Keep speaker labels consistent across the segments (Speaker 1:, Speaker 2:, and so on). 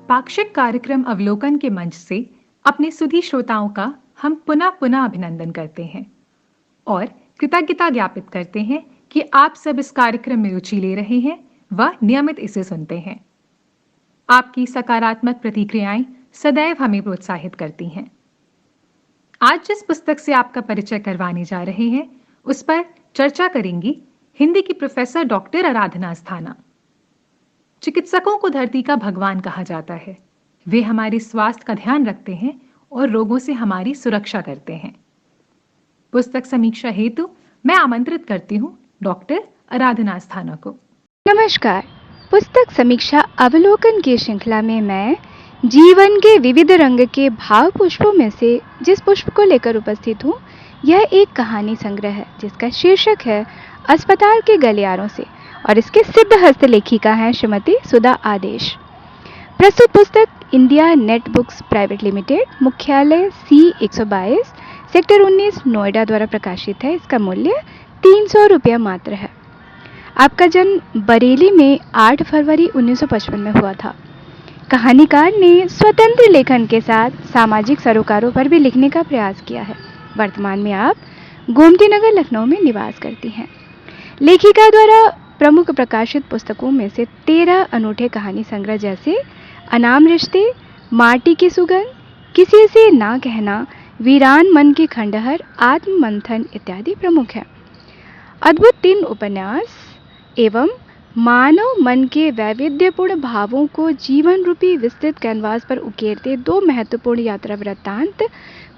Speaker 1: पाक्षिक कार्यक्रम अवलोकन के मंच से अपने सुधी श्रोताओं का हम पुनः पुनः अभिनंदन करते हैं और कृतज्ञता ज्ञापित करते हैं कि आप सब इस कार्यक्रम में रुचि ले रहे हैं व नियमित इसे सुनते हैं। आपकी सकारात्मक प्रतिक्रियाएं सदैव हमें प्रोत्साहित करती हैं। आज जिस पुस्तक से आपका परिचय करवाने जा रहे हैं उस पर चर्चा करेंगी हिंदी की प्रोफेसर डॉक्टर आराधना अस्थाना। चिकित्सकों को धरती का भगवान कहा जाता है। वे हमारे स्वास्थ्य का ध्यान रखते हैं और रोगों से हमारी सुरक्षा करते हैं। पुस्तक समीक्षा हेतु मैं आमंत्रित करती हूँ डॉक्टर आराधना अस्थाना को।
Speaker 2: नमस्कार। पुस्तक समीक्षा अवलोकन की श्रृंखला में मैं जीवन के विविध रंग के भाव पुष्पों में से जिस पुष्प को लेकर उपस्थित हूँ, यह एक कहानी संग्रह है जिसका शीर्षक है अस्पताल के गलियारों से और इसके सिद्ध हस्त लेखिका हैं श्रीमती सुधा आदेश। प्रस्तुत पुस्तक India net books private limited, मुख्यालय C122, सेक्टर 19, नोएडा द्वारा प्रकाशित है। इसका मूल्य 300 रुपया मात्र है। आपका जन्म बरेली में 8 फरवरी 1955 में हुआ था। कहानीकार ने स्वतंत्र लेखन के साथ सामाजिक सरोकारों पर भी लिखने का प्रयास किया है। वर्तमान में आप गोमती नगर लखनऊ में निवास करती हैं। लेखिका द्वारा प्रमुख प्रकाशित पुस्तकों में से 13 अनूठे कहानी संग्रह जैसे अनाम रिश्ते, माटी की सुगंध, किसी से ना कहना, वीरान मन की खंडहर, आत्म मंथन इत्यादि प्रमुख हैं। अद्भुत 3 उपन्यास एवं मानव मन के वैविध्यपूर्ण भावों को जीवन रूपी विस्तृत कैनवास पर उकेरते 2 महत्वपूर्ण यात्रा वृत्तांत,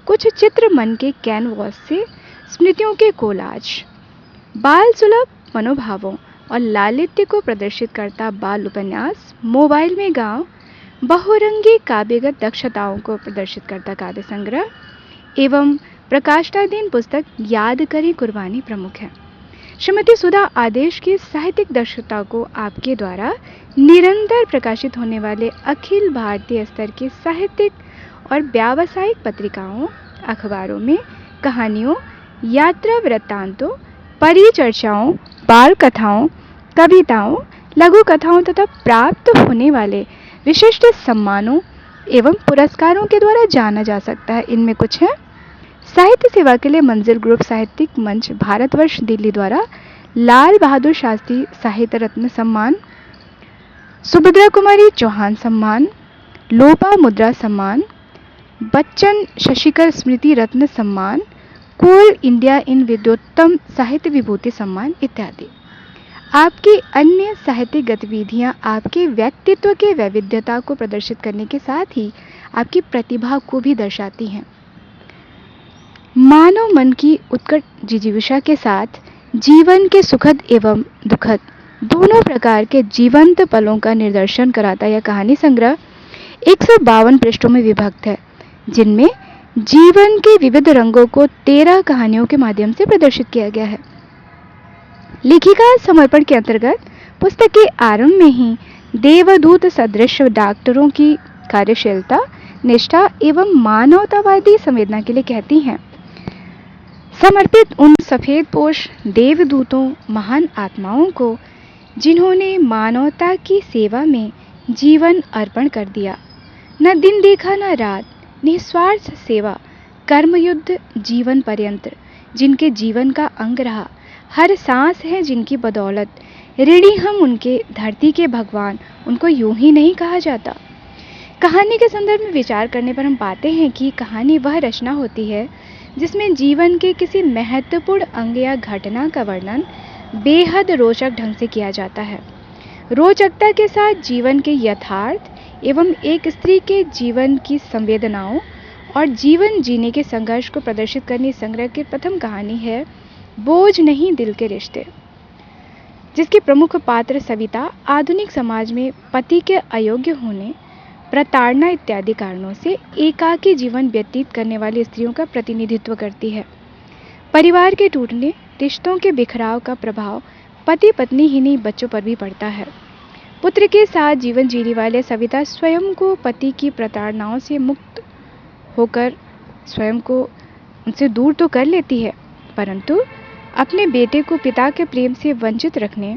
Speaker 2: कुछ चित्र मन के कैनवास से स्मृतियों के कोलाज, बाल सुलभ मनोभावों और लालित्य को प्रदर्शित करता बाल उपन्यास मोबाइल में गांव, बहुरंगी काव्यगत दक्षताओं को प्रदर्शित करता काव्य संग्रह एवं प्रकाशनाधीन पुस्तक याद करें कुर्बानी प्रमुख है। श्रीमती सुधा आदेश की साहित्यिक दक्षता को आपके द्वारा निरंतर प्रकाशित होने वाले अखिल भारतीय स्तर के साहित्यिक और व्यावसायिक पत्रिकाओं, अखबारों में कहानियों, यात्रा वृत्तांतों, परिचर्चाओं, बाल कथाओं, कविताओं, लघु कथाओं तथा प्राप्त होने वाले विशिष्ट सम्मानों एवं पुरस्कारों के द्वारा जाना जा सकता है। इनमें कुछ हैं: साहित्य सेवा के लिए मंजिल ग्रुप साहित्यिक मंच भारतवर्ष दिल्ली द्वारा लाल बहादुर शास्त्री साहित्य रत्न सम्मान, सुभद्रा कुमारी चौहान सम्मान, लोपा मुद्रा सम्मान, बच्चन शशिकर स्मृति रत्न सम्मान, कोल इंडिया इन विद्योत्तम साहित्य विभूति सम्मान इत्यादि। आपकी अन्य साहित्यिक गतिविधियां आपके व्यक्तित्व के वैविध्यता को प्रदर्शित करने के साथ ही आपकी प्रतिभा को भी दर्शाती हैं। मानव मन की उत्कट जिजीविषा के साथ जीवन के सुखद एवं दुखद दोनों प्रकार के जीवंत पलों का निदर्शन कराता यह कहानी संग्रह 152 पृष्ठों में विभक्त है, जिनमें जीवन के विविध रंगों को 13 कहानियों के माध्यम से प्रदर्शित किया गया है। लेखिका समर्पण के अंतर्गत पुस्तक के आरंभ में ही देवदूत सदृश डॉक्टरों की कार्यशीलता, निष्ठा एवं मानवतावादी संवेदना के लिए कहती हैं: समर्पित उन सफेद पोश देवदूतों, महान आत्माओं को जिन्होंने मानवता की सेवा में जीवन अर्पण कर दिया। न दिन देखा न रात, निस्वार्थ सेवा, कर्मयुद्ध जीवन पर्यंत, जिनके जीवन का अंग रहा, हर सांस है जिनकी बदौलत ऋणी हम उनके, धरती के भगवान उनको यूं ही नहीं कहा जाता। कहानी के संदर्भ में विचार करने पर हम पाते हैं कि कहानी वह रचना होती है जिसमें जीवन के किसी महत्वपूर्ण अंग या घटना का वर्णन बेहद रोचक ढंग से किया जाता है। रोचकता के साथ जीवन के यथार्थ एवं एक स्त्री के जीवन की संवेदनाओं और जीवन जीने के संघर्ष को प्रदर्शित करने संग्रह की प्रथम कहानी है बोझ नहीं दिल के रिश्ते, जिसके प्रमुख पात्र सविता आधुनिक समाज में पति के अयोग्य होने, प्रताड़ना इत्यादि कारणों से एकाकी जीवन व्यतीत करने वाली स्त्रियों का प्रतिनिधित्व करती है। परिवार के टूटने, रिश्तों के बिखराव का प्रभाव पति पत्नी ही नहीं बच्चों पर भी पड़ता है। पुत्र के साथ जीवन जीने वाले सविता स्वयं को पति की प्रताड़नाओं से मुक्त होकर स्वयं को उनसे दूर तो कर लेती है, परंतु अपने बेटे को पिता के प्रेम से वंचित रखने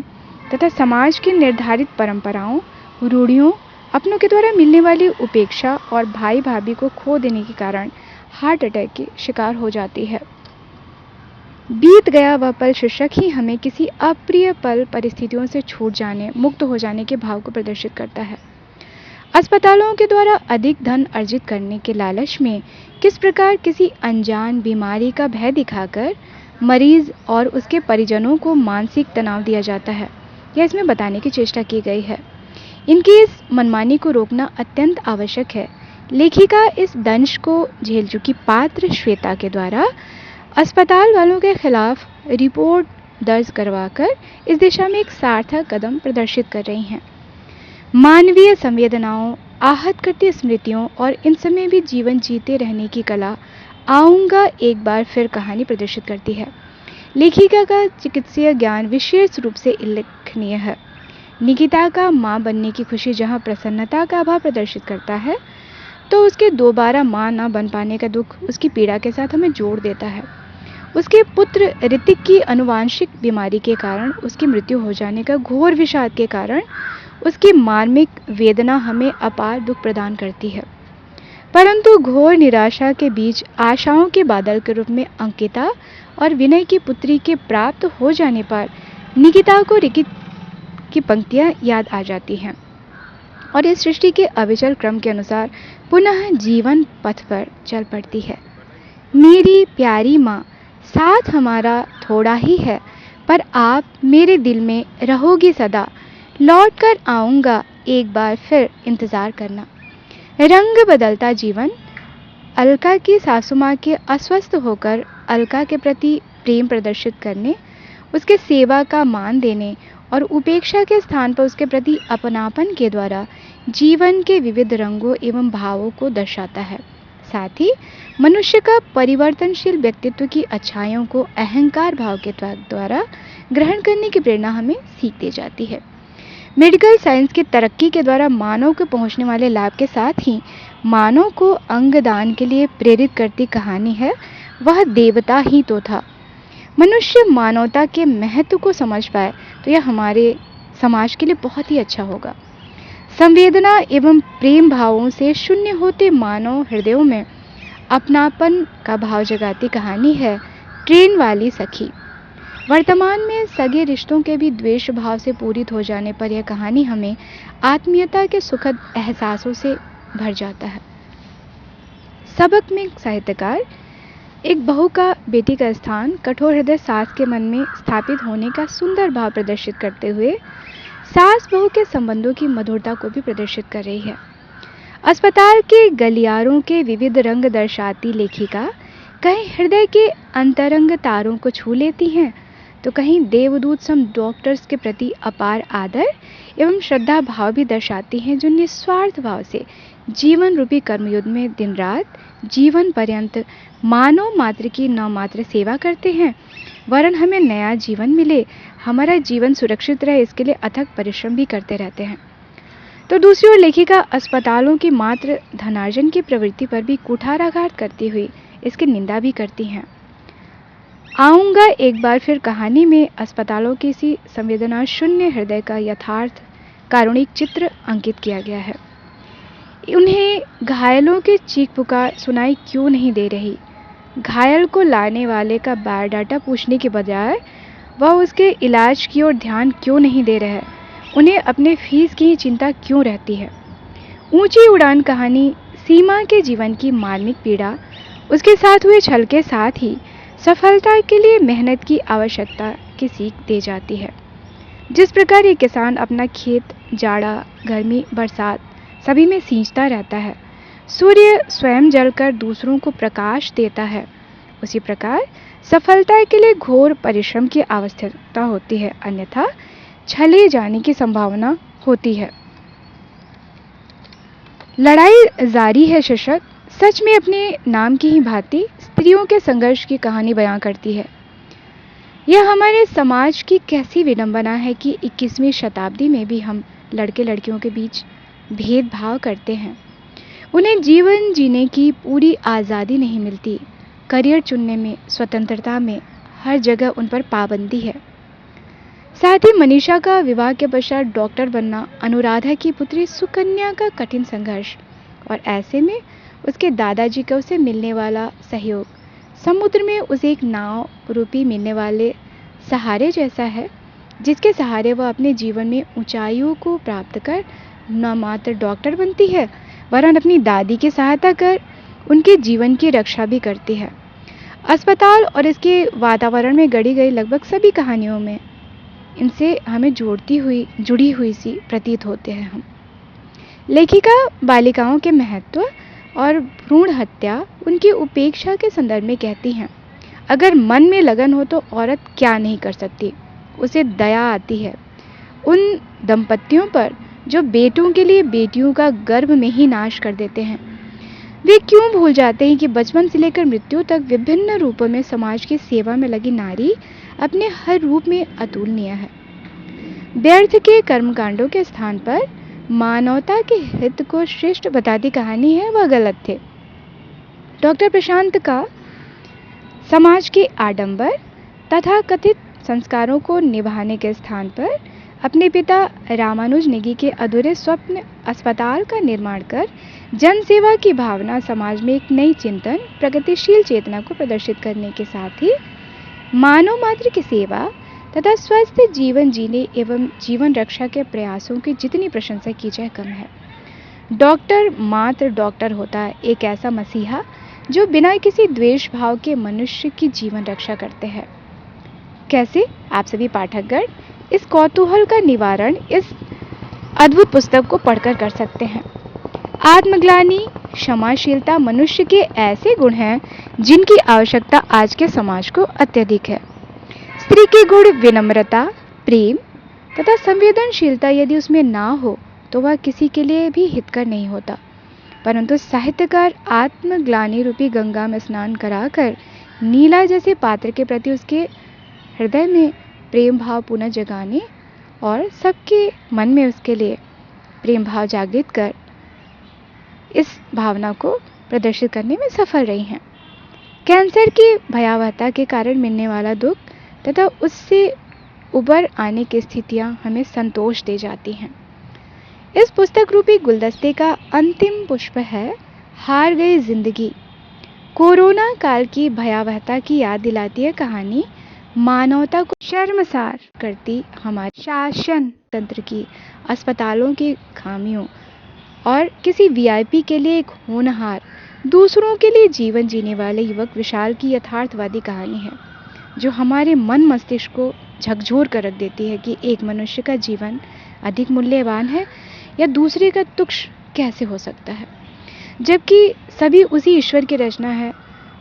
Speaker 2: तथा समाज की निर्धारित परंपराओं रूढ़ियों, अपनों के द्वारा मिलने वाली उपेक्षा और भाई भाभी को खो देने के कारण हार्ट अटैक के शिकार हो जाती है। बीत गया वह पल शीर्षक ही हमें किसी अप्रिय पल परिस्थितियों से छूट जाने, मुक्त हो जाने के भाव को प्रदर्शित करता है। अस्पतालों के द्वारा अधिक धन अर्जित करने के लालच में किस प्रकार किसी अनजान बीमारी का भय दिखाकर मरीज और उसके परिजनों को मानसिक तनाव दिया जाता है, यह इसमें बताने की चेष्टा की गई है। इनकी इस मनमानी को रोकना अत्यंत आवश्यक है। लेखिका इस दंश को झेल चुकी पात्र श्वेता के द्वारा अस्पताल वालों के खिलाफ रिपोर्ट दर्ज करवाकर इस दिशा में एक सार्थक कदम प्रदर्शित कर रही हैं। मानवीय संवेदनाओं, आहत करती स्मृतियों और इन समय भी जीवन जीते रहने की कला आऊंगा एक बार फिर कहानी प्रदर्शित करती है। लेखिका का चिकित्सीय ज्ञान विशेष रूप से उल्लेखनीय है। निकिता का मां बनने की खुशी जहां प्रसन्नता का अभाव प्रदर्शित करता है, तो उसके दोबारा मां न बन पाने का दुख उसकी पीड़ा के साथ हमें जोड़ देता है। उसके पुत्र ऋतिक की अनुवांशिक बीमारी के कारण उसकी मृत्यु हो जाने का घोर विषाद के कारण उसकी मार्मिक वेदना हमें अपार दुख प्रदान करती है। परंतु घोर निराशा के बीच आशाओं के बादल के रूप में अंकिता और विनय की पुत्री के प्राप्त हो जाने पर निकिता को रिकित की पंक्तियां याद आ जाती हैं और इस सृष्टि के अविचल क्रम के अनुसार पुनः जीवन पथ पर चल पड़ती है। मेरी प्यारी माँ, साथ हमारा थोड़ा ही है, पर आप मेरे दिल में रहोगी सदा। लौट कर आऊँगा एक बार फिर, इंतज़ार करना। रंग बदलता जीवन। अलका की सासू माँ के अस्वस्थ होकर अलका के प्रति प्रेम प्रदर्शित करने, उसके सेवा का मान देने और उपेक्षा के स्थान पर उसके प्रति अपनापन के द्वारा जीवन के विविध रंगों एवं भावों को दर्शाता है। साथ ही मनुष्य का परिवर्तनशील व्यक्तित्व की अच्छाइयों को अहंकार भाव के द्वारा ग्रहण करने की प्रेरणा हमें सीखती जाती है। मेडिकल साइंस की तरक्की के द्वारा मानव को पहुंचने वाले लाभ के साथ ही मानव को अंगदान के लिए प्रेरित करती कहानी है, वह देवता ही तो था। मनुष्य मानवता के महत्व को समझ पाए तो यह हमारे समाज के लिए बहुत ही अच्छा होगा। संवेदना एवं प्रेम भावों से शून्य होते मानव हृदयों में अपनापन का भाव जगाती कहानी है ट्रेन वाली सखी। वर्तमान में सगे रिश्तों के भी द्वेष भाव से पूरित हो जाने पर यह कहानी हमें आत्मीयता के सुखद एहसासों से भर जाता है। सबक में साहित्यकार एक बहू का बेटी का स्थान कठोर हृदय सास के मन में स्थापित होने का सुंदर भाव प्रदर्शित करते हुए सास बहू के संबंधों की मधुरता को भी प्रदर्शित कर रही है। अस्पताल के गलियारों के विविध रंग दर्शाती लेखिका कहीं हृदय के अंतरंग तारों को छू लेती हैं, तो कहीं देवदूत सम डॉक्टर्स के प्रति अपार आदर एवं श्रद्धा भाव भी दर्शाती हैं, जो निस्वार्थ भाव से जीवन रूपी कर्मयुद्ध में दिन रात जीवन पर्यंत मानव मात्र की न मात्र सेवा करते हैं, वरन हमें नया जीवन मिले, हमारा जीवन सुरक्षित रहे, इसके लिए अथक परिश्रम भी करते रहते हैं। तो दूसरी ओर लेखिका अस्पतालों की मात्र धनार्जन की प्रवृत्ति पर भी कुठाराघात करती हुई इसकी निंदा भी करती हैं। आऊँगा एक बार फिर कहानी में अस्पतालों के इसी संवेदना शून्य हृदय का यथार्थ कारुणिक चित्र अंकित किया गया है। उन्हें घायलों के चीख पुकार सुनाई क्यों नहीं दे रही? घायल को लाने वाले का बायोडाटा पूछने के बजाय वह उसके इलाज की ओर ध्यान क्यों नहीं दे रहे? उन्हें अपने फीस की ही चिंता क्यों रहती है? ऊंची उड़ान कहानी सीमा के जीवन की मार्मिक पीड़ा, उसके साथ हुए छल के साथ ही सफलता के लिए मेहनत की आवश्यकता की सीख दे जाती है। जिस प्रकार एक किसान अपना खेत जाड़ा, गर्मी, बरसात सभी में सींचता रहता है, सूर्य स्वयं जलकर दूसरों को प्रकाश देता है, उसी प्रकार सफलता के लिए घोर परिश्रम की आवश्यकता होती है, अन्यथा छले जाने की संभावना होती है। लड़ाई जारी है शीर्षक सच में अपने नाम की ही भांति स्त्रियों के संघर्ष की कहानी बयां करती है। यह हमारे समाज की कैसी विडंबना है कि 21वीं शताब्दी में भी हम लड़के लड़कियों के बीच भेदभाव करते हैं। उन्हें जीवन जीने की पूरी आज़ादी नहीं मिलती। करियर चुनने में, स्वतंत्रता में हर जगह उन पर पाबंदी है। साथ ही मनीषा का विवाह के पश्चात डॉक्टर बनना, अनुराधा की पुत्री सुकन्या का कठिन संघर्ष और ऐसे में उसके दादाजी का उसे मिलने वाला सहयोग समुद्र में उसे एक नाव रूपी मिलने वाले सहारे जैसा है, जिसके सहारे वह अपने जीवन में ऊंचाइयों को प्राप्त कर न मात्र डॉक्टर बनती है वरन अपनी दादी की सहायता कर उनके जीवन की रक्षा भी करती है। अस्पताल और इसके वातावरण में गढ़ी गई लगभग सभी कहानियों में इनसे हमें जुड़ी हुई सी प्रतीत होते हैं हम। लेखिका बालिकाओं के महत्व और भ्रूण हत्या उनकी उपेक्षा के संदर्भ में कहती हैं, अगर मन में लगन हो तो औरत क्या नहीं कर सकती। उसे दया आती है उन दंपतियों पर जो बेटों के लिए बेटियों का गर्भ में ही नाश कर देते हैं। वे क्यों भूल जाते हैं कि बचपन से लेकर मृत्यु तक विभिन्न रूपों में समाज की सेवा में लगी नारी अपने हर रूप में अतुलनीय है। व्यर्थ के कर्मकांडों के स्थान पर मानवता के हित को श्रेष्ठ बताती कहानी है, वह गलत थे। डॉक्टर प्रशांत का समाज के आडंबर तथा कथित संस्कारों को निभाने के स्थान पर अपने पिता रामानुज नेगी के अधूरे स्वप्न अस्पताल का निर्माण कर जन सेवा की भावना समाज में एक नई चिंतन, प्रगतिशील चेतना को प्रदर्शित करने के साथ ही मानव मात्र की सेवा तथा स्वस्थ जीवन जीने एवं जीवन रक्षा के प्रयासों की जितनी प्रशंसा की जाए कम है। डॉक्टर मात्र डॉक्टर होता है एक ऐसा मसीहा जो बिना किसी द्वेष भाव के मनुष्य की जीवन रक्षा करते हैं। कैसे आप सभी पाठकगण इस कौतूहल का निवारण इस अद्भुत पुस्तक को पढ़कर कर सकते हैं। आत्मग्लानि, क्षमाशीलता मनुष्य के ऐसे गुण हैं जिनकी आवश्यकता आज के समाज को अत्यधिक है। स्त्री के गुण विनम्रता, प्रेम तथा संवेदनशीलता यदि उसमें ना हो तो वह किसी के लिए भी हितकर नहीं होता। परंतु साहित्यकार आत्मग्लानि रूपी गंगा में स्नान कराकर नीला जैसे पात्र के प्रति उसके हृदय में प्रेम भाव पुनः जगाने और सबके मन में उसके लिए प्रेम भाव जागृत कर इस भावना को प्रदर्शित करने में सफल रही हैं। कैंसर की भयावहता के कारण मिलने वाला दुख तथा उससे उबर आने की स्थितियां हमें संतोष दे जाती हैं। इस पुस्तक रूपी गुलदस्ते का अंतिम पुष्प है हार गई जिंदगी। कोरोना काल की भयावहता की याद दिलाती है कहानी मानवता को शर्मसार करती हमारे शासन तंत्र की, अस्पतालों की खामियों और किसी वीआईपी के लिए एक होनहार, दूसरों के लिए जीवन जीने वाले युवक विशाल की यथार्थवादी कहानी है, जो हमारे मन मस्तिष्क को झकझोर कर रख देती है कि एक मनुष्य का जीवन अधिक मूल्यवान है या दूसरे का तुच्छ कैसे हो सकता है, जबकि सभी उसी ईश्वर की रचना है।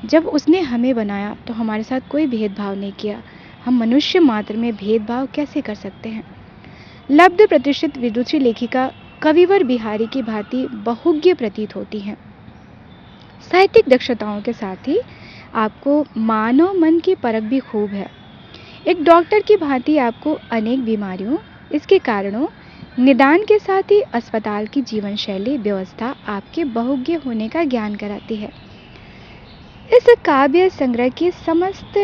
Speaker 2: जब उसने हमें बनाया तो हमारे साथ कोई भेदभाव नहीं किया। हम मनुष्य मात्र में भेदभाव कैसे कर सकते हैं। लब्ध प्रतिष्ठित विदुषी लेखिका कविवर बिहारी की भांति बहुज्ञ प्रतीत होती हैं। साहित्यिक दक्षताओं के साथ ही आपको मानव मन की परख भी खूब है। एक डॉक्टर की भांति आपको अनेक बीमारियों, इसके कारणों, निदान के साथ ही अस्पताल की जीवन शैली व्यवस्था आपके बहुज्ञ होने का ज्ञान कराती है। इस काव्य संग्रह की समस्त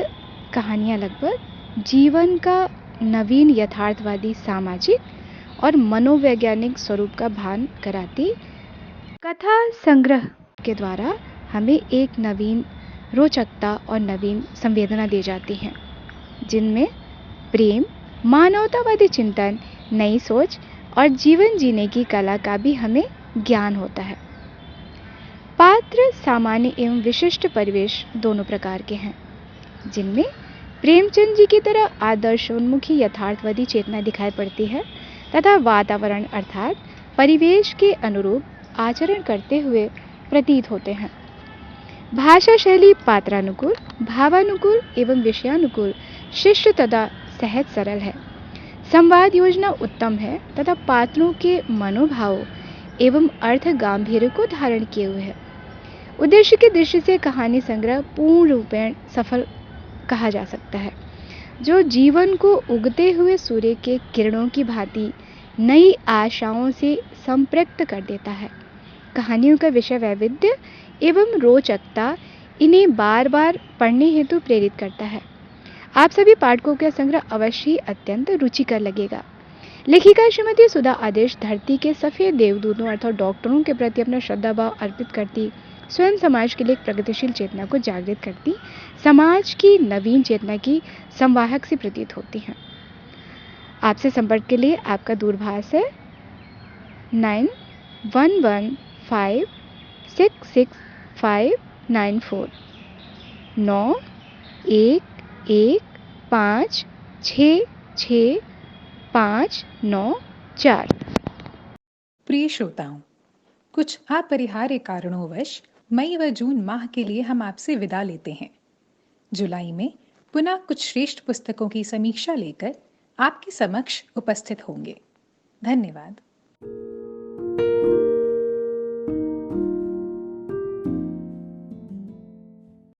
Speaker 2: कहानियां लगभग जीवन का नवीन यथार्थवादी, सामाजिक और मनोवैज्ञानिक स्वरूप का भान कराती कथा संग्रह के द्वारा हमें एक नवीन रोचकता और नवीन संवेदना दी जाती हैं, जिनमें प्रेम, मानवतावादी चिंतन, नई सोच और जीवन जीने की कला का भी हमें ज्ञान होता है। पात्र सामान्य एवं विशिष्ट परिवेश दोनों प्रकार के हैं, जिनमें प्रेमचंद जी की तरह आदर्शोन्मुखी यथार्थवादी चेतना दिखाई पड़ती है तथा वातावरण अर्थात परिवेश के अनुरूप आचरण करते हुए प्रतीत होते हैं। भाषा शैली पात्रानुकूल, भावानुकूल एवं विषयानुकूल, शिष्ट तथा सहज सरल है। संवाद योजना उत्तम है तथा पात्रों के मनोभावों एवं अर्थ गांभीर्य को धारण किए हुए है। उद्देश्य की दृष्टि से कहानी संग्रह पूर्ण रूपेण सफल कहा जा सकता है, जो जीवन को उगते हुए सूर्य के किरणों की भांति नई आशाओं से संपृक्त कर देता है। कहानियों का विषय वैविध्य एवं रोचकता इन्हें बार बार पढ़ने हेतु प्रेरित करता है। आप सभी पाठकों का संग्रह अवश्य ही अत्यंत रुचिकर लगेगा। लेखिका श्रीमती सुधा आदेश धरती के सफेद देवदूतों अर्थात डॉक्टरों के प्रति अपना श्रद्धाभाव अर्पित करती, स्वयं समाज के लिए एक प्रगतिशील चेतना को जागृत करती, समाज की नवीन चेतना की संवाहक से प्रतीत होती हैं। आपसे संपर्क के लिए आपका दूरभाष है 9115666594 9115666594।
Speaker 1: प्रिय श्रोताओं, कुछ अपरिहार्य कारणोंवश मई व जून माह के लिए हम आपसे विदा लेते हैं। जुलाई में पुनः कुछ श्रेष्ठ पुस्तकों की समीक्षा लेकर आपके समक्ष उपस्थित होंगे। धन्यवाद।